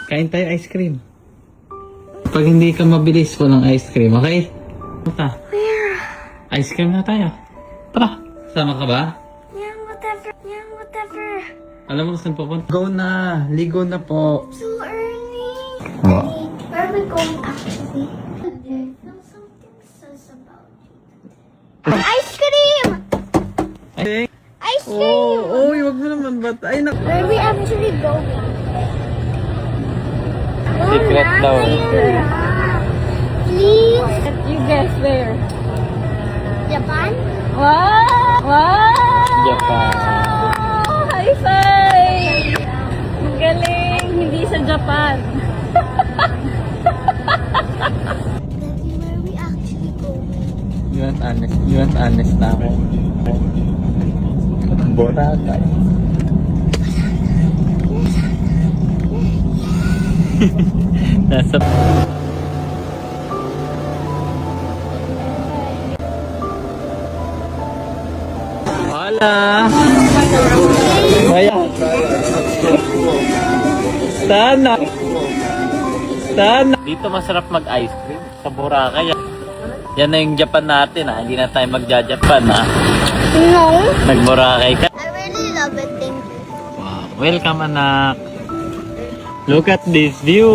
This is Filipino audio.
Kain tayo ice cream. Pag hindi ka mabilis, walang ice cream, okay? Punta. Where? Ice cream na tayo. Tara. Sama ka ba? Yeah, whatever. Yeah, whatever. Alam mo saan pupunta? Go na. Ligo na po. Too early. Oh. Where are we going actually? No, something says about you. Ice cream! Ay, Ice cream! oh, wag mo naman ba't? Ay, Where are we actually going? Secret daw. Please. You guess where? Japan? Wow! Wow! Japan. High five! Ang galing! Hindi sa Japan. Daddy, where are we actually going? You want honest na ako. Boracay. Nasa... Hola! Kaya... Sana! Sana! Dito masarap mag-ice cream sa Boracay. Yan na yung Japan natin ha. Hindi na tayo magja-Japan ha. No. Nag-Boracay ka. I really love it. Thank you. Wow. Welcome anak. Look at this view.